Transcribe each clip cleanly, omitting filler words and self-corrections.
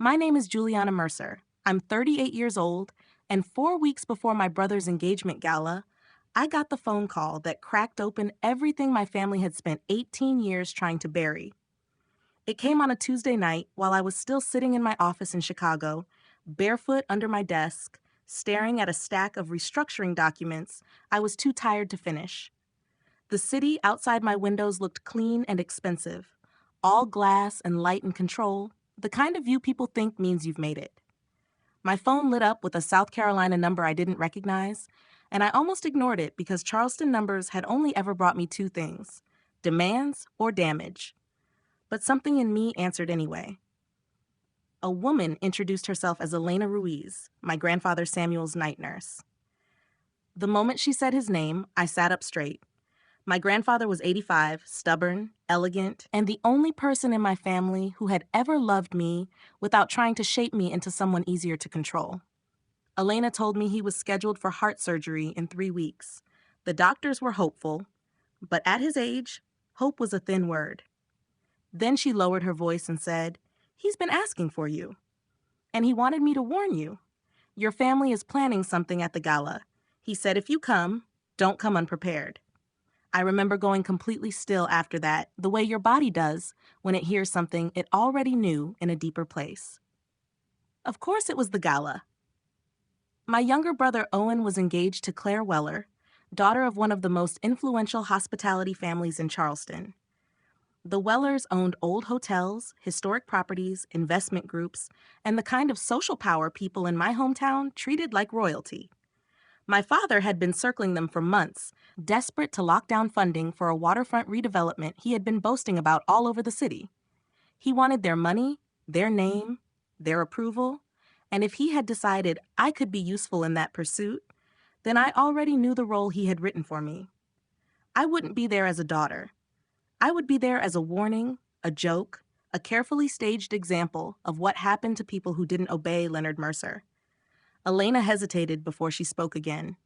My name is Juliana Mercer. I'm 38 years old, and 4 weeks before my brother's engagement gala, I got the phone call that cracked open everything my family had spent 18 years trying to bury. It came on a Tuesday night while I was still sitting in my office in Chicago, barefoot under my desk, staring at a stack of restructuring documents I was too tired to finish. The city outside my windows looked clean and expensive, all glass and light and control, the kind of view people think means you've made it. My phone lit up with a South Carolina number I didn't recognize, and I almost ignored it because Charleston numbers had only ever brought me two things: demands or damage. But something in me answered anyway. A woman introduced herself as Elena Ruiz, my grandfather Samuel's night nurse. The moment she said his name, I sat up straight. My grandfather was 85, stubborn, elegant, and the only person in my family who had ever loved me without trying to shape me into someone easier to control. Elena told me he was scheduled for heart surgery in 3 weeks. The doctors were hopeful, but at his age, hope was a thin word. Then she lowered her voice and said, "He's been asking for you. And he wanted me to warn you. Your family is planning something at the gala. He said if you come, don't come unprepared." I remember going completely still after that, the way your body does when it hears something it already knew in a deeper place. Of course it was the gala. My younger brother Owen was engaged to Claire Weller, daughter of one of the most influential hospitality families in Charleston. The Wellers owned old hotels, historic properties, investment groups, and the kind of social power people in my hometown treated like royalty. My father had been circling them for months, desperate to lock down funding for a waterfront redevelopment he had been boasting about all over the city. He wanted their money, their name, their approval, and if he had decided I could be useful in that pursuit, then I already knew the role he had written for me. I wouldn't be there as a daughter. I would be there as a warning, a joke, a carefully staged example of what happened to people who didn't obey Leonard Mercer. Elena hesitated before she spoke again.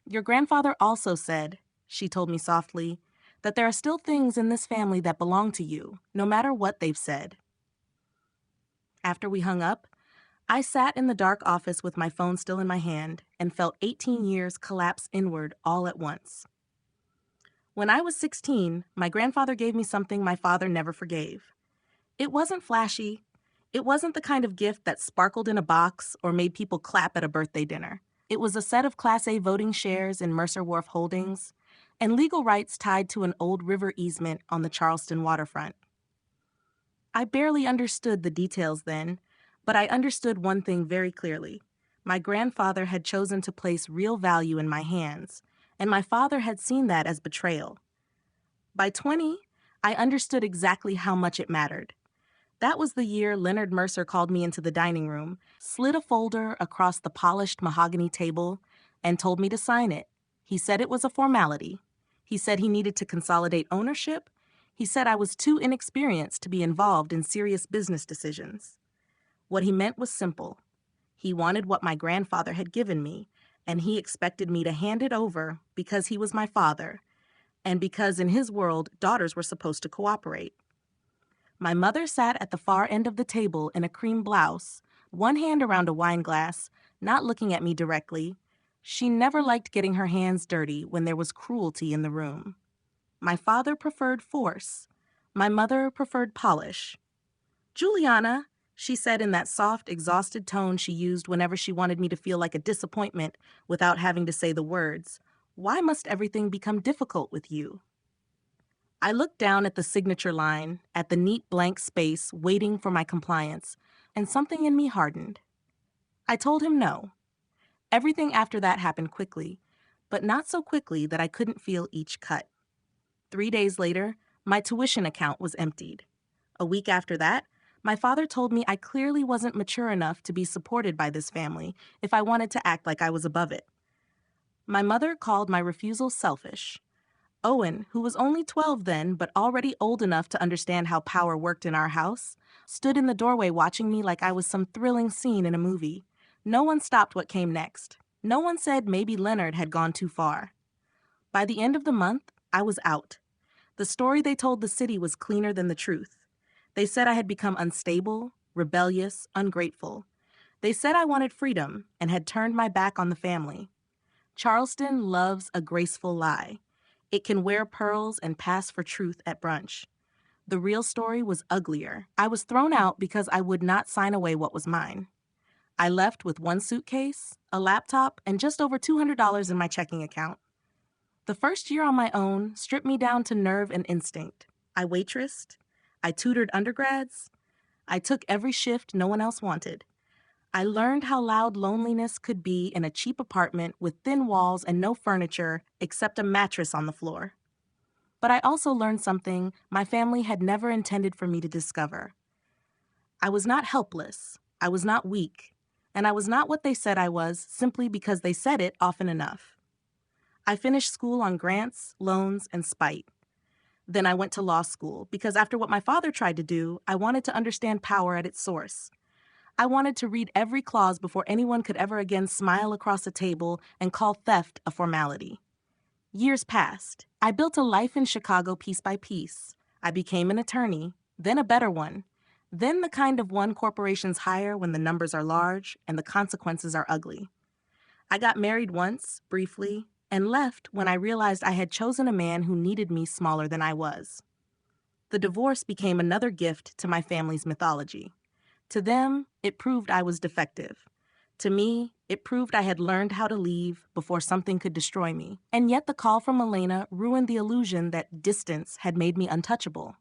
"Your grandfather also said," she told me softly, "that there are still things in this family that belong to you, no matter what they've said." After we hung up, I sat in the dark office with my phone still in my hand and felt 18 years collapse inward all at once. When I was 16, my grandfather gave me something my father never forgave. It wasn't flashy. It wasn't the kind of gift that sparkled in a box or made people clap at a birthday dinner. It was a set of Class A voting shares in Mercer Wharf Holdings and legal rights tied to an old river easement on the Charleston waterfront. I barely understood the details then, but I understood one thing very clearly. My grandfather had chosen to place real value in my hands, and my father had seen that as betrayal. By 20, I understood exactly how much it mattered. That was the year Leonard Mercer called me into the dining room, slid a folder across the polished mahogany table, and told me to sign it. He said it was a formality. He said he needed to consolidate ownership. He said I was too inexperienced to be involved in serious business decisions. What he meant was simple. He wanted what my grandfather had given me, and he expected me to hand it over because he was my father, and because in his world, daughters were supposed to cooperate. My mother sat at the far end of the table in a cream blouse, one hand around a wine glass, not looking at me directly. She never liked getting her hands dirty when there was cruelty in the room. My father preferred force. My mother preferred polish. "Juliana," she said in that soft, exhausted tone she used whenever she wanted me to feel like a disappointment without having to say the words, "Why must everything become difficult with you?" I looked down at the signature line, at the neat blank space waiting for my compliance, and something in me hardened. I told him no. Everything after that happened quickly, but not so quickly that I couldn't feel each cut. 3 days later, my tuition account was emptied. A week after that, my father told me I clearly wasn't mature enough to be supported by this family if I wanted to act like I was above it. My mother called my refusal selfish. Owen, who was only 12 then but already old enough to understand how power worked in our house, stood in the doorway watching me like I was some thrilling scene in a movie. No one stopped what came next. No one said maybe Leonard had gone too far. By the end of the month, I was out. The story they told the city was cleaner than the truth. They said I had become unstable, rebellious, ungrateful. They said I wanted freedom and had turned my back on the family. Charleston loves a graceful lie. It can wear pearls and pass for truth at brunch. The real story was uglier. I was thrown out because I would not sign away what was mine. I left with one suitcase, a laptop, and just over $200 in my checking account. The first year on my own stripped me down to nerve and instinct. I waitressed. I tutored undergrads. I took every shift no one else wanted. I learned how loud loneliness could be in a cheap apartment with thin walls and no furniture except a mattress on the floor. But I also learned something my family had never intended for me to discover. I was not helpless. I was not weak. And I was not what they said I was simply because they said it often enough. I finished school on grants, loans, and spite. Then I went to law school because after what my father tried to do, I wanted to understand power at its source. I wanted to read every clause before anyone could ever again smile across a table and call theft a formality. Years passed. I built a life in Chicago piece by piece. I became an attorney, then a better one, then the kind of one corporations hire when the numbers are large and the consequences are ugly. I got married once, briefly, and left when I realized I had chosen a man who needed me smaller than I was. The divorce became another gift to my family's mythology. To them, it proved I was defective. To me, it proved I had learned how to leave before something could destroy me. And yet the call from Elena ruined the illusion that distance had made me untouchable.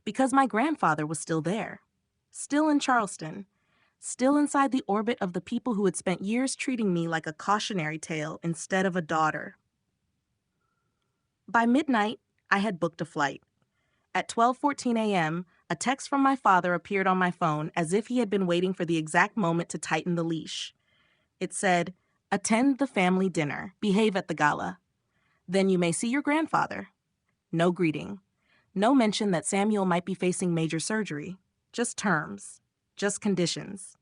Because my grandfather was still there, still in Charleston, still inside the orbit of the people who had spent years treating me like a cautionary tale instead of a daughter. By midnight, I had booked a flight. At 12:14 a.m., a text from my father appeared on my phone as if he had been waiting for the exact moment to tighten the leash. It said, "Attend the family dinner. Behave at the gala. Then you may see your grandfather." No greeting. No mention that Samuel might be facing major surgery. Just terms. Just conditions.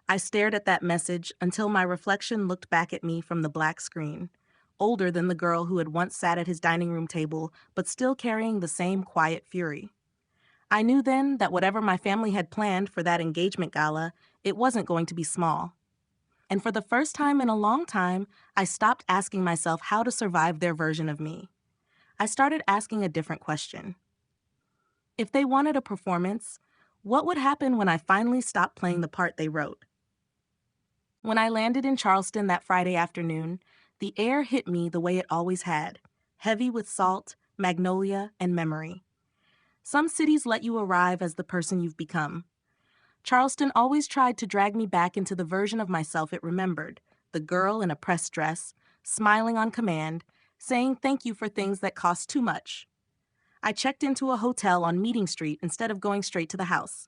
I stared at that message until my reflection looked back at me from the black screen, older than the girl who had once sat at his dining room table, but still carrying the same quiet fury. I knew then that whatever my family had planned for that engagement gala, it wasn't going to be small. And for the first time in a long time, I stopped asking myself how to survive their version of me. I started asking a different question. If they wanted a performance, what would happen when I finally stopped playing the part they wrote? When I landed in Charleston that Friday afternoon, the air hit me the way it always had, heavy with salt, magnolia, and memory. Some cities let you arrive as the person you've become. Charleston always tried to drag me back into the version of myself it remembered, the girl in a press dress, smiling on command, saying thank you for things that cost too much. I checked into a hotel on Meeting Street instead of going straight to the house.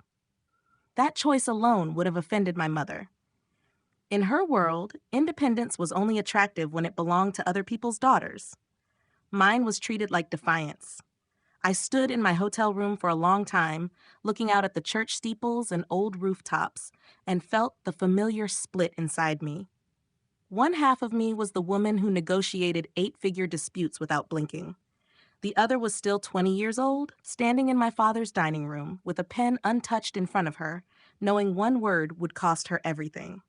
That choice alone would have offended my mother. In her world, independence was only attractive when it belonged to other people's daughters. Mine was treated like defiance. I stood in my hotel room for a long time, looking out at the church steeples and old rooftops, and felt the familiar split inside me. One half of me was the woman who negotiated 8-figure disputes without blinking. The other was still 20 years old, standing in my father's dining room with a pen untouched in front of her, knowing one word would cost her everything.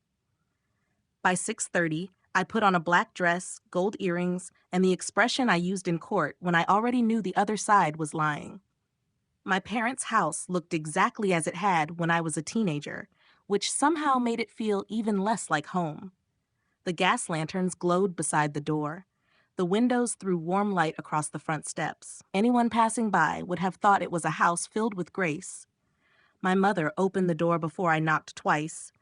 By 6:30, I put on a black dress, gold earrings, and the expression I used in court when I already knew the other side was lying. My parents' house looked exactly as it had when I was a teenager, which somehow made it feel even less like home. The gas lanterns glowed beside the door. The windows threw warm light across the front steps. Anyone passing by would have thought it was a house filled with grace. My mother opened the door before I knocked twice,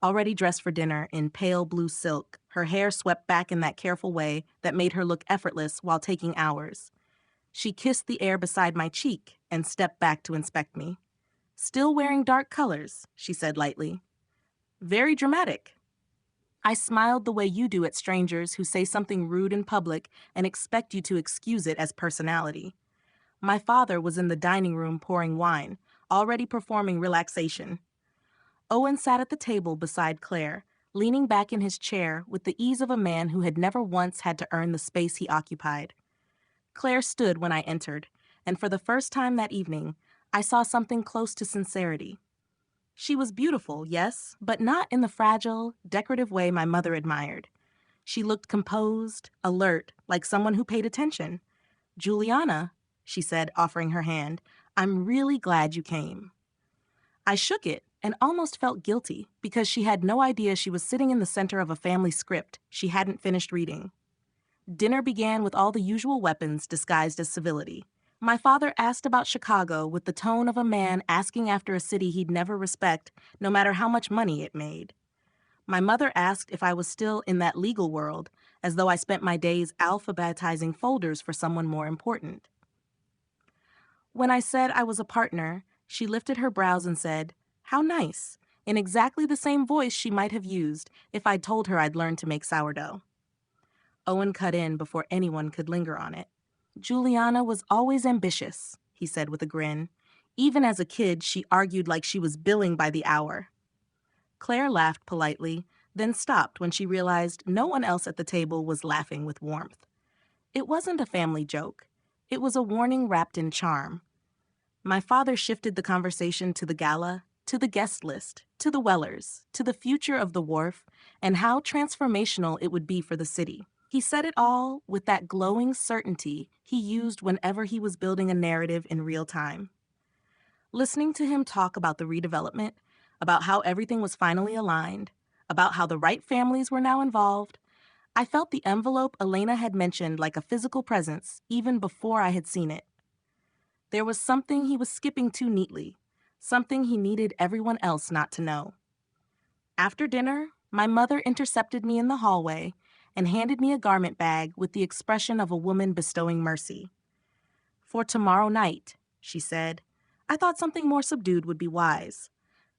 already dressed for dinner in pale blue silk, her hair swept back in that careful way that made her look effortless while taking hours. She kissed the air beside my cheek and stepped back to inspect me. "Still wearing dark colors," she said lightly. "Very dramatic." I smiled the way you do at strangers who say something rude in public and expect you to excuse it as personality. My father was in the dining room pouring wine, already performing relaxation. Owen sat at the table beside Claire, leaning back in his chair with the ease of a man who had never once had to earn the space he occupied. Claire stood when I entered, and for the first time that evening, I saw something close to sincerity. She was beautiful, yes, but not in the fragile, decorative way my mother admired. She looked composed, alert, like someone who paid attention. "Juliana," she said, offering her hand, "I'm really glad you came." I shook it and almost felt guilty because she had no idea she was sitting in the center of a family script she hadn't finished reading. Dinner began with all the usual weapons disguised as civility. My father asked about Chicago with the tone of a man asking after a city he'd never respect, no matter how much money it made. My mother asked if I was still in that legal world, as though I spent my days alphabetizing folders for someone more important. When I said I was a partner, she lifted her brows and said, "How nice," in exactly the same voice she might have used if I'd told her I'd learned to make sourdough. Owen cut in before anyone could linger on it. "Juliana was always ambitious," he said with a grin. "Even as a kid, she argued like she was billing by the hour." Claire laughed politely, then stopped when she realized no one else at the table was laughing with warmth. It wasn't a family joke. It was a warning wrapped in charm. My father shifted the conversation to the gala, to the guest list, to the Wellers, to the future of the wharf, and how transformational it would be for the city. He said it all with that glowing certainty he used whenever he was building a narrative in real time. Listening to him talk about the redevelopment, about how everything was finally aligned, about how the right families were now involved, I felt the envelope Elena had mentioned like a physical presence even before I had seen it. There was something he was skipping too neatly, something he needed everyone else not to know. After dinner, my mother intercepted me in the hallway and handed me a garment bag with the expression of a woman bestowing mercy. "For tomorrow night," she said. I thought something more subdued would be wise.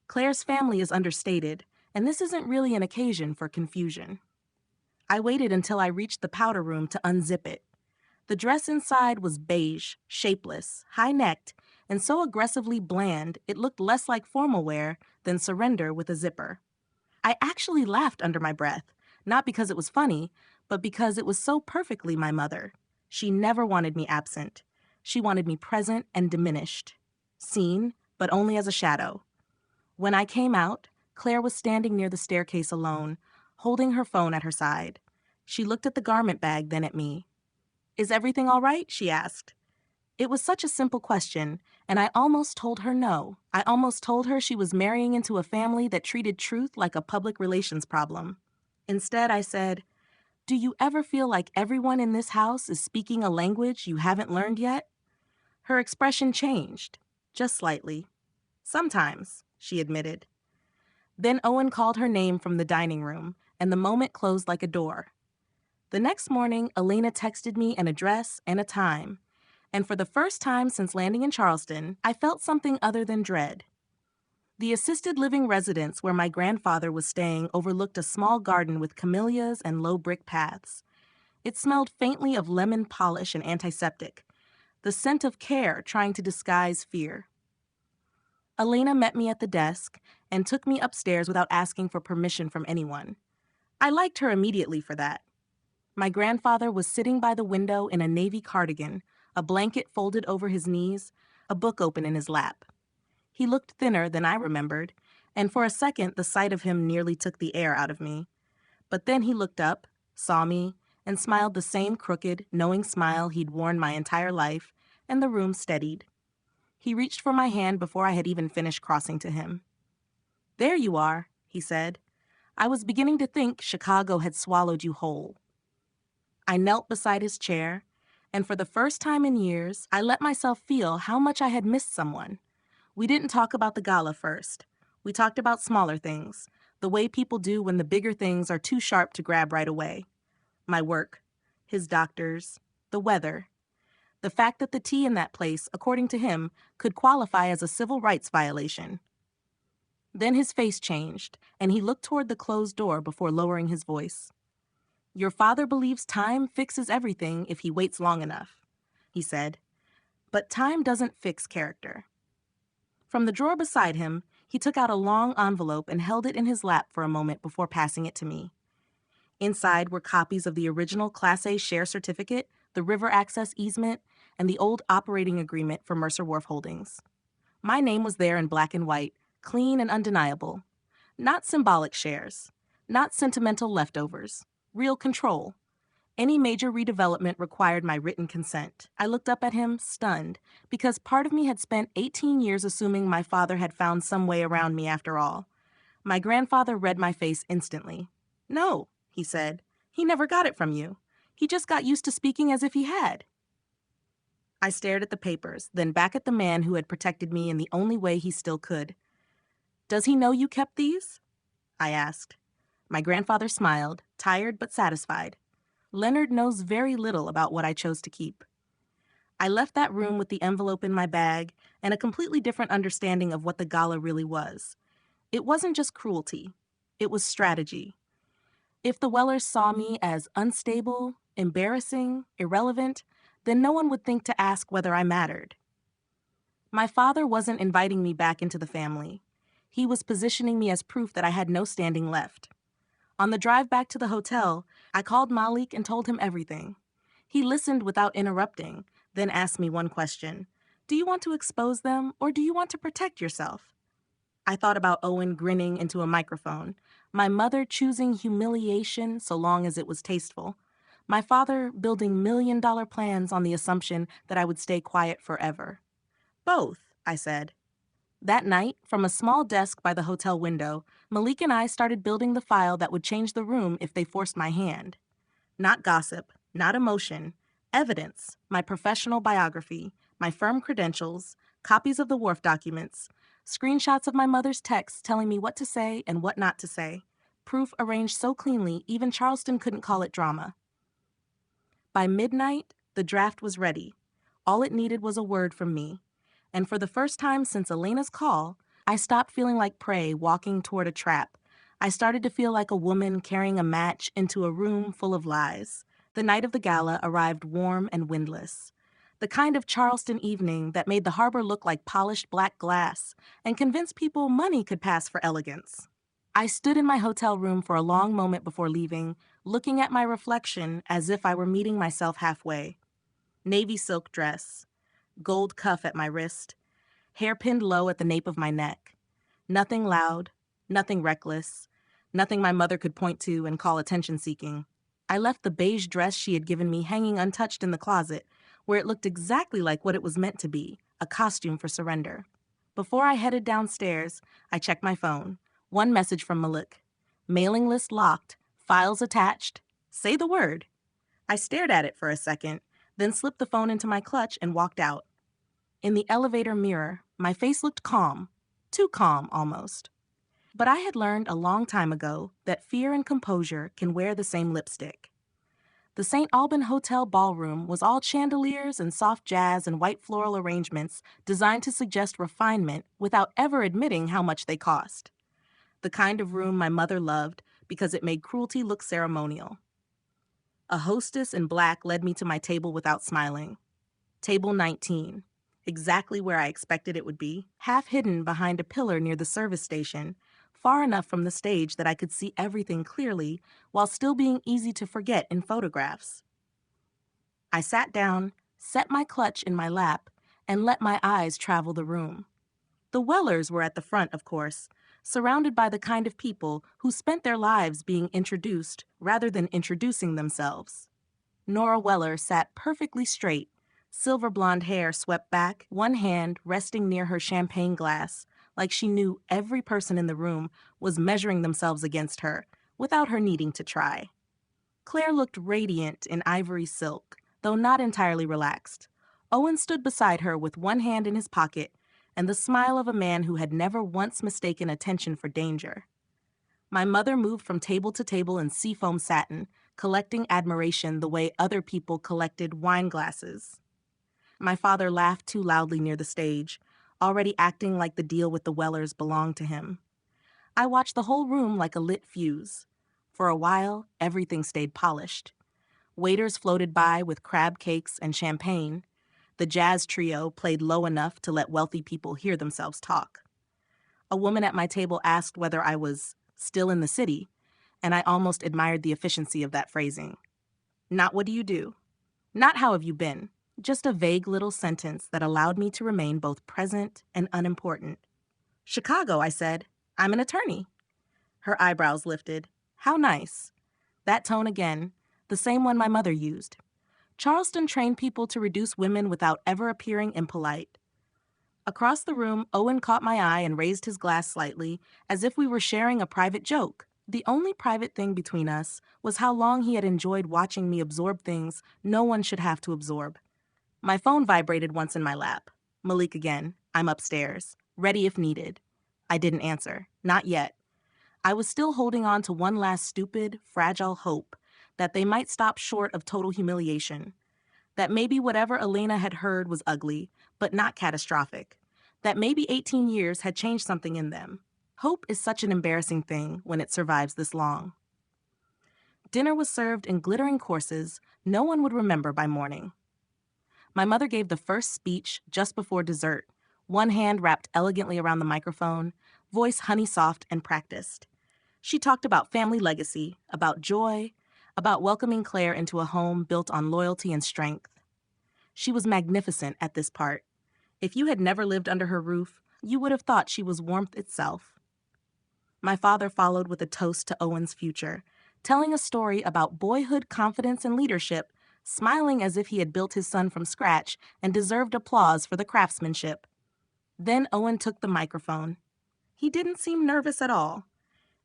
Claire's family is understated, and this isn't really an occasion for confusion. I waited until I reached the powder room to unzip it. The dress inside was beige, shapeless, high-necked, and so aggressively bland it looked less like formal wear than surrender with a zipper. I actually laughed under my breath, not because it was funny, but because it was so perfectly my mother. She never wanted me absent. She wanted me present and diminished. Seen, but only as a shadow. When I came out, Claire was standing near the staircase alone, holding her phone at her side. She looked at the garment bag, then at me. "Is everything all right?" she asked. It was such a simple question, and I almost told her no. I almost told her she was marrying into a family that treated truth like a public relations problem. Instead, I said, "Do you ever feel like everyone in this house is speaking a language you haven't learned yet?" Her expression changed, just slightly. "Sometimes," she admitted. Then Owen called her name from the dining room, and the moment closed like a door. The next morning, Elena texted me an address and a time, and for the first time since landing in Charleston, I felt something other than dread. The assisted living residence where my grandfather was staying overlooked a small garden with camellias and low brick paths. It smelled faintly of lemon polish and antiseptic, the scent of care trying to disguise fear. Elena met me at the desk and took me upstairs without asking for permission from anyone. I liked her immediately for that. My grandfather was sitting by the window in a navy cardigan, a blanket folded over his knees, a book open in his lap. He looked thinner than I remembered, and for a second the sight of him nearly took the air out of me. But then he looked up, saw me, and smiled the same crooked, knowing smile he'd worn my entire life, and the room steadied. He reached for my hand before I had even finished crossing to him. "There you are," he said. "I was beginning to think Chicago had swallowed you whole." I knelt beside his chair, and for the first time in years, I let myself feel how much I had missed someone. We didn't talk about the gala first. We talked about smaller things, the way people do when the bigger things are too sharp to grab right away. My work, his doctors, the weather, the fact that the tea in that place, according to him, could qualify as a civil rights violation. Then his face changed, and he looked toward the closed door before lowering his voice. "Your father believes time fixes everything if he waits long enough," he said. "But time doesn't fix character." From the drawer beside him, he took out a long envelope and held it in his lap for a moment before passing it to me. Inside were copies of the original Class A share certificate, the river access easement, and the old operating agreement for Mercer Wharf Holdings. My name was there in black and white, clean and undeniable. Not symbolic shares, not sentimental leftovers, real control. Any major redevelopment required my written consent. I looked up at him, stunned, because part of me had spent 18 years assuming my father had found some way around me after all. My grandfather read my face instantly. "No," he said. "He never got it from you. He just got used to speaking as if he had." I stared at the papers, then back at the man who had protected me in the only way he still could. "Does he know you kept these?" I asked. My grandfather smiled, tired but satisfied. "Leonard knows very little about what I chose to keep." I left that room with the envelope in my bag and a completely different understanding of what the gala really was. It wasn't just cruelty. It was strategy. If the Wellers saw me as unstable, embarrassing, irrelevant, then no one would think to ask whether I mattered. My father wasn't inviting me back into the family. He was positioning me as proof that I had no standing left. On the drive back to the hotel, I called Malik and told him everything. He listened without interrupting, then asked me one question. "Do you want to expose them, or do you want to protect yourself?" I thought about Owen grinning into a microphone, my mother choosing humiliation so long as it was tasteful, my father building million-dollar plans on the assumption that I would stay quiet forever. "Both," I said. That night, from a small desk by the hotel window, Malik and I started building the file that would change the room if they forced my hand. Not gossip, not emotion, evidence, my professional biography, my firm credentials, copies of the wharf documents, screenshots of my mother's texts telling me what to say and what not to say, proof arranged so cleanly even Charleston couldn't call it drama. By midnight, the draft was ready. All it needed was a word from me. And for the first time since Elena's call, I stopped feeling like prey walking toward a trap. I started to feel like a woman carrying a match into a room full of lies. The night of the gala arrived warm and windless. The kind of Charleston evening that made the harbor look like polished black glass and convinced people money could pass for elegance. I stood in my hotel room for a long moment before leaving, looking at my reflection as if I were meeting myself halfway. Navy silk dress, gold cuff at my wrist, hair pinned low at the nape of my neck. Nothing loud, nothing reckless, nothing my mother could point to and call attention-seeking. I left the beige dress she had given me hanging untouched in the closet, where it looked exactly like what it was meant to be, a costume for surrender. Before I headed downstairs, I checked my phone. One message from Malik. "Mailing list locked, files attached. Say the word." I stared at it for a second, then slipped the phone into my clutch and walked out. In the elevator mirror, my face looked calm, too calm almost. But I had learned a long time ago that fear and composure can wear the same lipstick. The St. Alban Hotel ballroom was all chandeliers and soft jazz and white floral arrangements designed to suggest refinement without ever admitting how much they cost. The kind of room my mother loved because it made cruelty look ceremonial. A hostess in black led me to my table without smiling. Table 19. Exactly where I expected it would be, half hidden behind a pillar near the service station, far enough from the stage that I could see everything clearly while still being easy to forget in photographs. I sat down, set my clutch in my lap, and let my eyes travel the room. The Wellers were at the front, of course, surrounded by the kind of people who spent their lives being introduced rather than introducing themselves. Nora Weller sat perfectly straight, silver blonde hair swept back, one hand resting near her champagne glass, like she knew every person in the room was measuring themselves against her, without her needing to try. Claire looked radiant in ivory silk, though not entirely relaxed. Owen stood beside her with one hand in his pocket, and the smile of a man who had never once mistaken attention for danger. My mother moved from table to table in seafoam satin, collecting admiration the way other people collected wine glasses. My father laughed too loudly near the stage, already acting like the deal with the Wellers belonged to him. I watched the whole room like a lit fuse. For a while, everything stayed polished. Waiters floated by with crab cakes and champagne. The jazz trio played low enough to let wealthy people hear themselves talk. A woman at my table asked whether I was still in the city, and I almost admired the efficiency of that phrasing. Not what do you do? Not how have you been? Just a vague little sentence that allowed me to remain both present and unimportant. Chicago, I said. I'm an attorney. Her eyebrows lifted. How nice. That tone again, the same one my mother used. Charleston trained people to reduce women without ever appearing impolite. Across the room, Owen caught my eye and raised his glass slightly, as if we were sharing a private joke. The only private thing between us was how long he had enjoyed watching me absorb things no one should have to absorb. My phone vibrated once in my lap. Malik again. I'm upstairs. Ready if needed. I didn't answer. Not yet. I was still holding on to one last stupid, fragile hope that they might stop short of total humiliation. That maybe whatever Elena had heard was ugly, but not catastrophic. That maybe 18 years had changed something in them. Hope is such an embarrassing thing when it survives this long. Dinner was served in glittering courses no one would remember by morning. My mother gave the first speech just before dessert, one hand wrapped elegantly around the microphone, voice honey soft and practiced. She talked about family legacy, about joy, about welcoming Claire into a home built on loyalty and strength. She was magnificent at this part. If you had never lived under her roof, you would have thought she was warmth itself. My father followed with a toast to Owen's future, telling a story about boyhood confidence and leadership, smiling as if he had built his son from scratch and deserved applause for the craftsmanship. Then Owen took the microphone. He didn't seem nervous at all.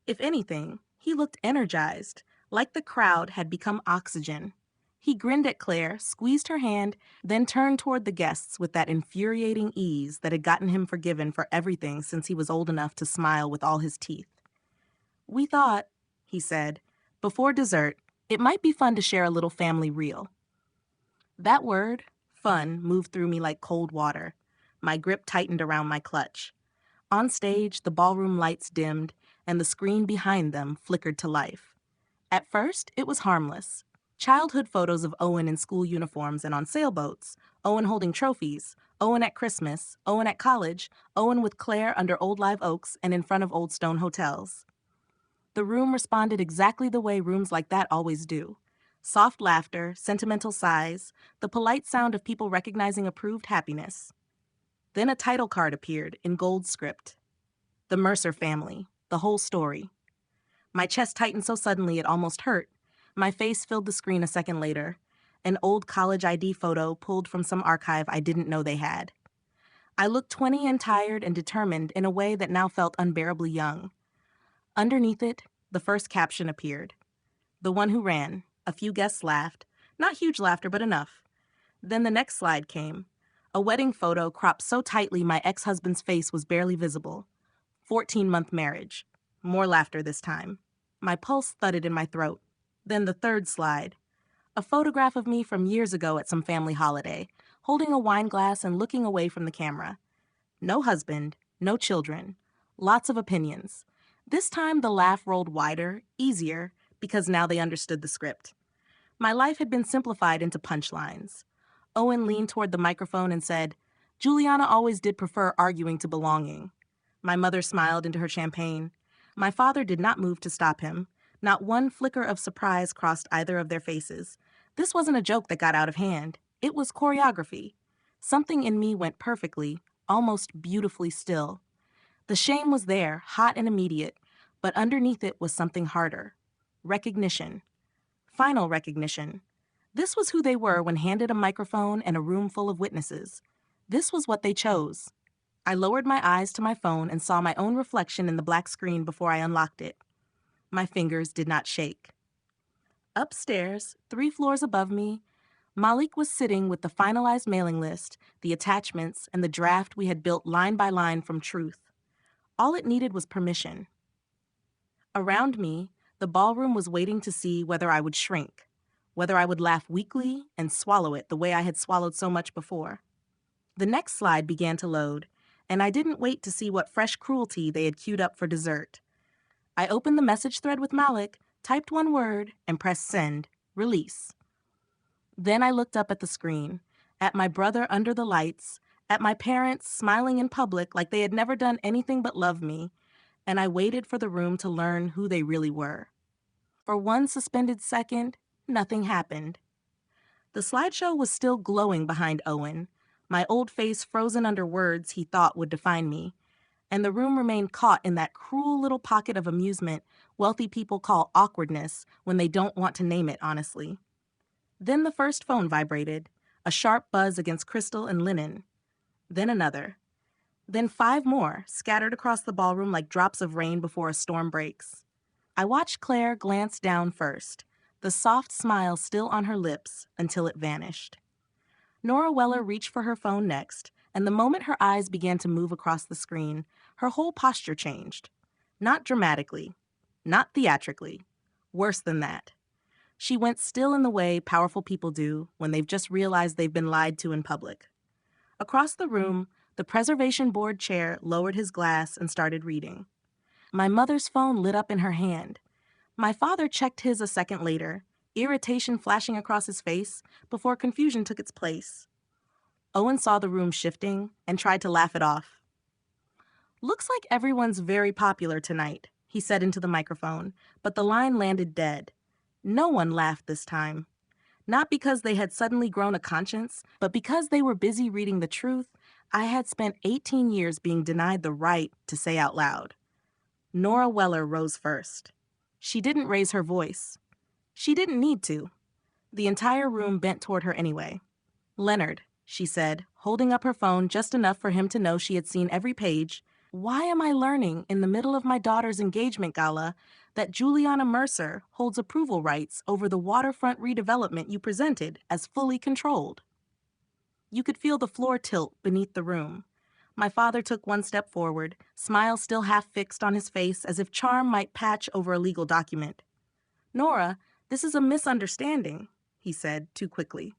If anything, he looked energized, like the crowd had become oxygen. He grinned at Claire, squeezed her hand, then turned toward the guests with that infuriating ease that had gotten him forgiven for everything since he was old enough to smile with all his teeth. We thought, he said, before dessert, it might be fun to share a little family reel. That word, fun, moved through me like cold water. My grip tightened around my clutch. On stage, the ballroom lights dimmed, and the screen behind them flickered to life. At first, it was harmless. Childhood photos of Owen in school uniforms and on sailboats, Owen holding trophies, Owen at Christmas, Owen at college, Owen with Claire under old live oaks and in front of old stone hotels. The room responded exactly the way rooms like that always do. Soft laughter, sentimental sighs, the polite sound of people recognizing approved happiness. Then a title card appeared in gold script. The Mercer family, the whole story. My chest tightened so suddenly it almost hurt. My face filled the screen a second later. An old college ID photo pulled from some archive I didn't know they had. I looked 20 and tired and determined in a way that now felt unbearably young. Underneath it, the first caption appeared. The one who ran. A few guests laughed. Not huge laughter, but enough. Then the next slide came. A wedding photo cropped so tightly my ex-husband's face was barely visible. 14-month marriage. More laughter this time. My pulse thudded in my throat. Then the third slide. A photograph of me from years ago at some family holiday, holding a wine glass and looking away from the camera. No husband, no children. Lots of opinions. This time the laugh rolled wider, easier, because now they understood the script. My life had been simplified into punchlines. Owen leaned toward the microphone and said, Juliana always did prefer arguing to belonging. My mother smiled into her champagne. My father did not move to stop him. Not one flicker of surprise crossed either of their faces. This wasn't a joke that got out of hand. It was choreography. Something in me went perfectly, almost beautifully still. The shame was there, hot and immediate, but underneath it was something harder. Recognition. Final recognition. This was who they were when handed a microphone and a room full of witnesses. This was what they chose. I lowered my eyes to my phone and saw my own reflection in the black screen before I unlocked it. My fingers did not shake. Upstairs, 3 floors above me, Malik was sitting with the finalized mailing list, the attachments, and the draft we had built line by line from truth. All it needed was permission. Around me, the ballroom was waiting to see whether I would shrink, whether I would laugh weakly and swallow it the way I had swallowed so much before. The next slide began to load, and I didn't wait to see what fresh cruelty they had queued up for dessert. I opened the message thread with Malik, typed one word, and pressed send, release. Then I looked up at the screen, at my brother under the lights, at my parents smiling in public like they had never done anything but love me, and I waited for the room to learn who they really were. For one suspended second, nothing happened. The slideshow was still glowing behind Owen, my old face frozen under words he thought would define me, and the room remained caught in that cruel little pocket of amusement wealthy people call awkwardness when they don't want to name it honestly. Then the first phone vibrated, a sharp buzz against crystal and linen. Then another. Then 5 more, scattered across the ballroom like drops of rain before a storm breaks. I watched Claire glance down first, the soft smile still on her lips until it vanished. Nora Weller reached for her phone next, and the moment her eyes began to move across the screen, her whole posture changed. Not dramatically, not theatrically, worse than that. She went still in the way powerful people do when they've just realized they've been lied to in public. Across the room, the preservation board chair lowered his glass and started reading. My mother's phone lit up in her hand. My father checked his a second later, irritation flashing across his face before confusion took its place. Owen saw the room shifting and tried to laugh it off. "Looks like everyone's very popular tonight," he said into the microphone, but the line landed dead. No one laughed this time. Not because they had suddenly grown a conscience, but because they were busy reading the truth I had spent 18 years being denied the right to say out loud. Nora Weller rose first. She didn't raise her voice. She didn't need to. The entire room bent toward her anyway. "Leonard," she said, holding up her phone just enough for him to know she had seen every page, "why am I learning in the middle of my daughter's engagement gala that Juliana Mercer holds approval rights over the waterfront redevelopment you presented as fully controlled?" You could feel the floor tilt beneath the room. My father took one step forward, smile still half fixed on his face as if charm might patch over a legal document. "Nora, this is a misunderstanding," he said too quickly.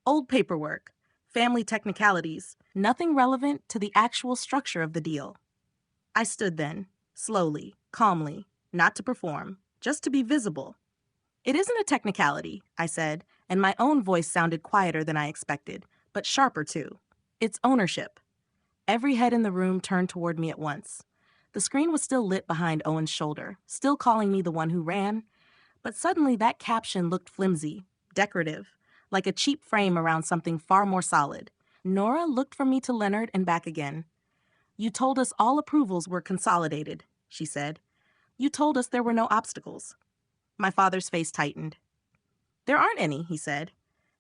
"Old paperwork, family technicalities, nothing relevant to the actual structure of the deal." I stood then, slowly, calmly, not to perform, just to be visible. "It isn't a technicality," I said, and my own voice sounded quieter than I expected, but sharper too. "It's ownership." Every head in the room turned toward me at once. The screen was still lit behind Owen's shoulder, still calling me the one who ran, but suddenly that caption looked flimsy, decorative, like a cheap frame around something far more solid. Nora looked from me to Leonard and back again. "You told us all approvals were consolidated," she said. "You told us there were no obstacles." My father's face tightened. "There aren't any," he said.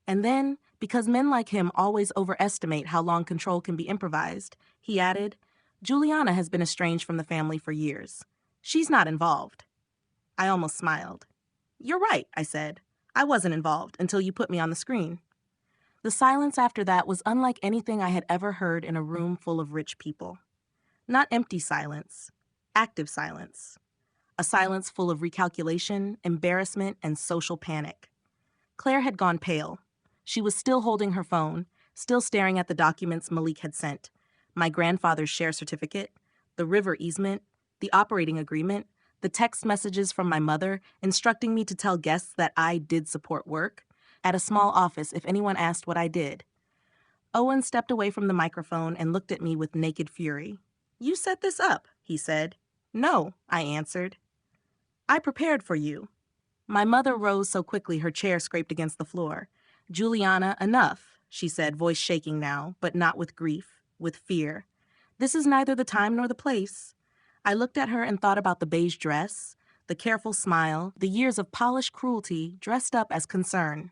And then, because men like him always overestimate how long control can be improvised, he added, "Juliana has been estranged from the family for years. She's not involved." I almost smiled. "You're right," I said. "I wasn't involved until you put me on the screen." The silence after that was unlike anything I had ever heard in a room full of rich people. Not empty silence, active silence. A silence full of recalculation, embarrassment, and social panic. Claire had gone pale. She was still holding her phone, still staring at the documents Malik had sent. My grandfather's share certificate, the river easement, the operating agreement, the text messages from my mother instructing me to tell guests that I did support work, at a small office if anyone asked what I did. Owen stepped away from the microphone and looked at me with naked fury. "You set this up," he said. "No," I answered. "I prepared for you." My mother rose so quickly her chair scraped against the floor. "Juliana, enough," she said, voice shaking now, but not with grief, with fear. "This is neither the time nor the place." I looked at her and thought about the beige dress, the careful smile, the years of polished cruelty dressed up as concern.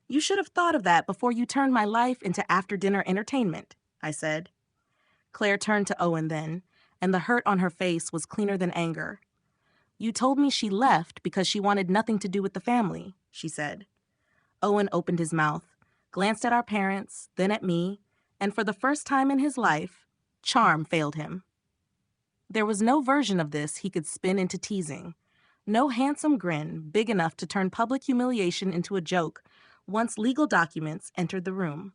"You should have thought of that before you turned my life into after-dinner entertainment," I said. Claire turned to Owen then, and the hurt on her face was cleaner than anger. "You told me she left because she wanted nothing to do with the family," she said. Owen opened his mouth, glanced at our parents, then at me, and for the first time in his life, charm failed him. There was no version of this he could spin into teasing, no handsome grin big enough to turn public humiliation into a joke once legal documents entered the room.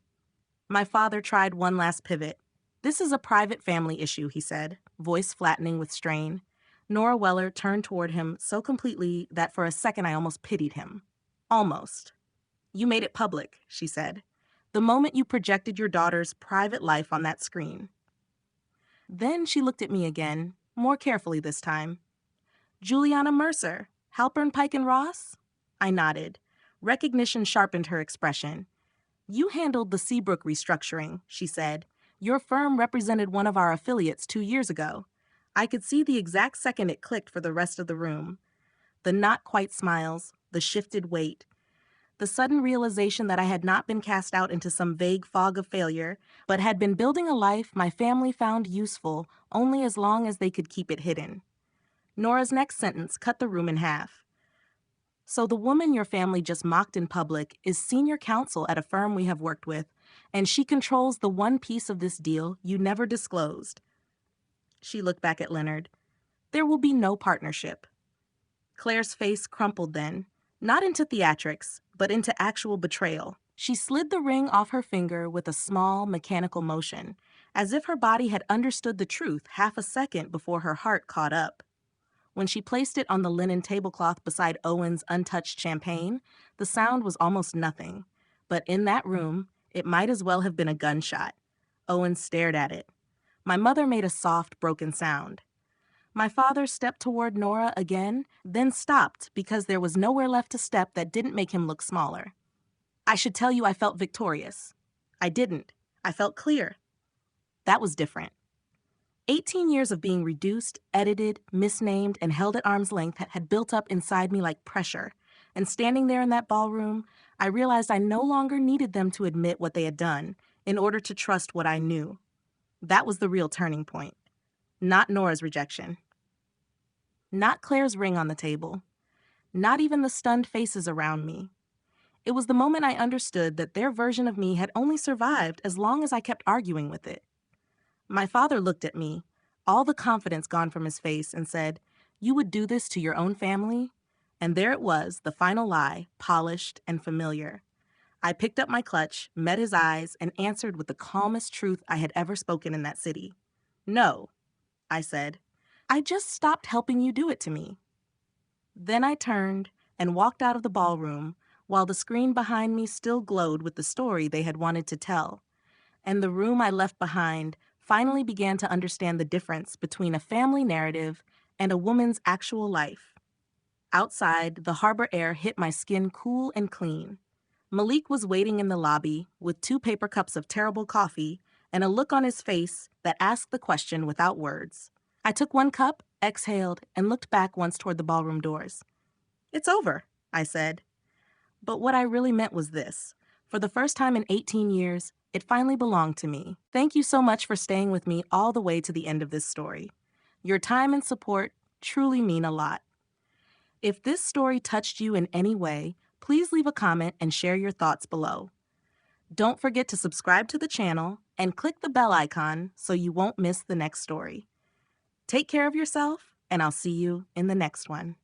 My father tried one last pivot. "This is a private family issue," he said, voice flattening with strain. Nora Weller turned toward him so completely that for a second I almost pitied him. Almost. "You made it public," she said, "the moment you projected your daughter's private life on that screen." Then she looked at me again, more carefully this time. "Juliana Mercer, Halpern, Pike and Ross?" I nodded. Recognition sharpened her expression. "You handled the Seabrook restructuring," she said. Your firm represented one of our affiliates 2 years ago. I could see the exact second it clicked for the rest of the room. The not quite smiles, the shifted weight, the sudden realization that I had not been cast out into some vague fog of failure, but had been building a life my family found useful only as long as they could keep it hidden. Nora's next sentence cut the room in half. So the woman your family just mocked in public is senior counsel at a firm we have worked with, and she controls the one piece of this deal you never disclosed. She looked back at Leonard. There will be no partnership. Claire's face crumpled then, not into theatrics, but into actual betrayal. She slid the ring off her finger with a small, mechanical motion, as if her body had understood the truth half a second before her heart caught up. When she placed it on the linen tablecloth beside Owen's untouched champagne, the sound was almost nothing. But in that room, it might as well have been a gunshot. Owen stared at it. My mother made a soft, broken sound. My father stepped toward Nora again, then stopped because there was nowhere left to step that didn't make him look smaller. I should tell you I felt victorious. I didn't. I felt clear. That was different. 18 years of being reduced, edited, misnamed, and held at arm's length had built up inside me like pressure. And standing there in that ballroom, I realized I no longer needed them to admit what they had done in order to trust what I knew. That was the real turning point. Not Nora's rejection. Not Claire's ring on the table. Not even the stunned faces around me. It was the moment I understood that their version of me had only survived as long as I kept arguing with it. My father looked at me, all the confidence gone from his face, and said, "You would do this to your own family?" And there it was, the final lie, polished and familiar. I picked up my clutch, met his eyes, and answered with the calmest truth I had ever spoken in that city. "No," I said. "I just stopped helping you do it to me." Then I turned and walked out of the ballroom while the screen behind me still glowed with the story they had wanted to tell. And the room I left behind finally began to understand the difference between a family narrative and a woman's actual life. Outside, the harbor air hit my skin cool and clean. Malik was waiting in the lobby with 2 paper cups of terrible coffee and a look on his face that asked the question without words. I took 1 cup, exhaled, and looked back once toward the ballroom doors. "It's over," I said. But what I really meant was this. For the first time in 18 years, it finally belonged to me. Thank you so much for staying with me all the way to the end of this story. Your time and support truly mean a lot. If this story touched you in any way, please leave a comment and share your thoughts below. Don't forget to subscribe to the channel and click the bell icon so you won't miss the next story. Take care of yourself, and I'll see you in the next one.